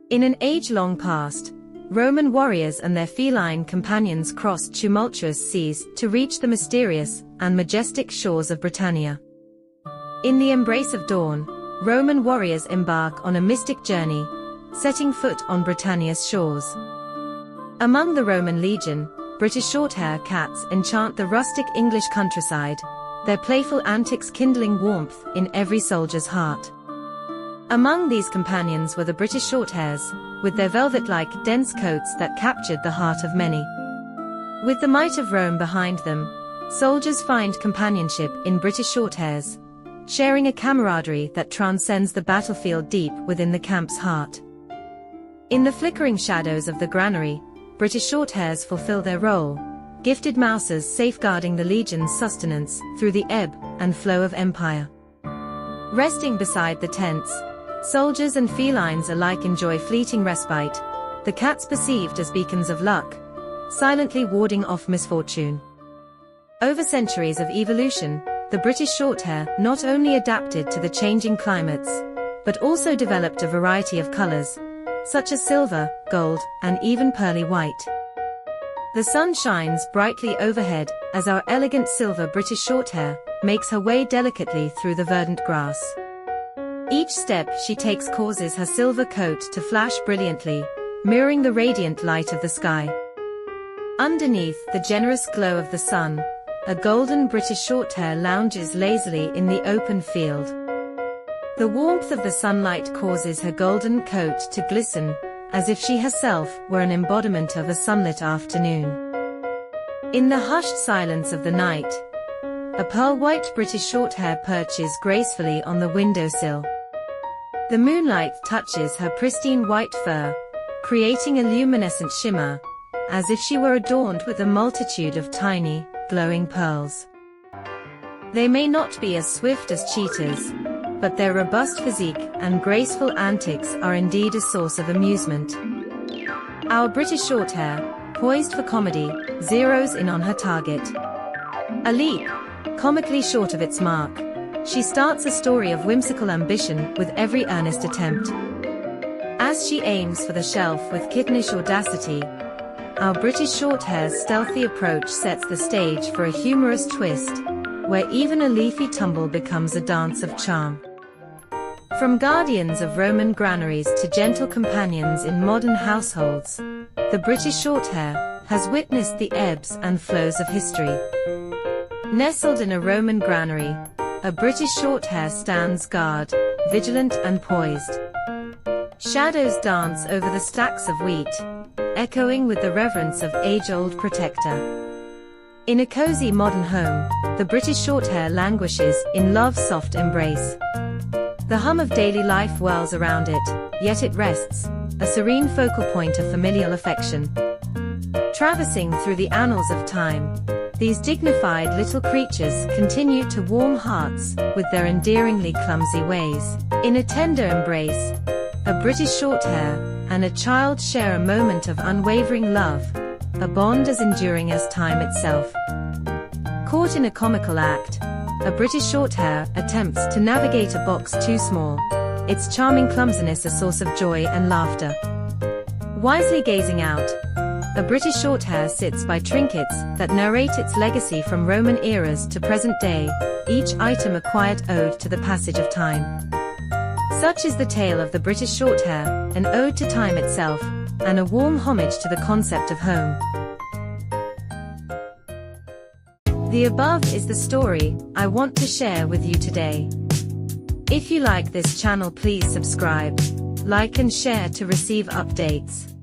In an age-long past, Roman warriors and their feline companions crossed tumultuous seas to reach the mysterious and majestic shores of Britannia. In the embrace of dawn, Roman warriors embark on a mystic journey, setting foot on Britannia's shores. Among the Roman legion, British Shorthair cats enchant the rustic English countryside, their playful antics kindling warmth in every soldier's heart. Among these companions were the British Shorthairs, with their velvet-like, dense coats that captured the heart of many. With the might of Rome behind them, soldiers find companionship in British Shorthairs, sharing a camaraderie that transcends the battlefield deep within the camp's heart. In the flickering shadows of the granary, British Shorthairs fulfill their role, gifted mousers safeguarding the legion's sustenance through the ebb and flow of empire. Resting beside the tents, soldiers and felines alike enjoy fleeting respite, the cats perceived as beacons of luck, silently warding off misfortune. Over centuries of evolution, the British Shorthair not only adapted to the changing climates, but also developed a variety of colors, such as silver, gold, and even pearly white. The sun shines brightly overhead as our elegant silver British Shorthair makes her way delicately through the verdant grass. Each step she takes causes her silver coat to flash brilliantly, mirroring the radiant light of the sky. Underneath the generous glow of the sun, a golden British Shorthair lounges lazily in the open field. The warmth of the sunlight causes her golden coat to glisten, as if she herself were an embodiment of a sunlit afternoon. In the hushed silence of the night, a pearl-white British Shorthair perches gracefully on the windowsill. The moonlight touches her pristine white fur, creating a luminescent shimmer, as if she were adorned with a multitude of tiny, glowing pearls. They may not be as swift as cheetahs, but their robust physique and graceful antics are indeed a source of amusement. Our British Shorthair, poised for comedy, zeroes in on her target. A leap, comically short of its mark, she starts a story of whimsical ambition with every earnest attempt. As she aims for the shelf with kittenish audacity, our British Shorthair's stealthy approach sets the stage for a humorous twist, where even a leafy tumble becomes a dance of charm. From guardians of Roman granaries to gentle companions in modern households, the British Shorthair has witnessed the ebbs and flows of history. Nestled in a Roman granary, a British Shorthair stands guard, vigilant and poised. Shadows dance over the stacks of wheat, echoing with the reverence of age-old protector. In a cozy modern home, the British Shorthair languishes in love's soft embrace. The hum of daily life whirls around it, yet it rests, a serene focal point of familial affection. Traversing through the annals of time, these dignified little creatures continue to warm hearts with their endearingly clumsy ways. In a tender embrace, a British Shorthair and a child share a moment of unwavering love, a bond as enduring as time itself. Caught in a comical act, a British Shorthair attempts to navigate a box too small, its charming clumsiness a source of joy and laughter. Wisely gazing out, a British Shorthair sits by trinkets that narrate its legacy from Roman eras to present day, each item a quiet ode to the passage of time. Such is the tale of the British Shorthair, an ode to time itself, and a warm homage to the concept of home. The above is the story I want to share with you today. If you like this channel, please subscribe, like and share to receive updates.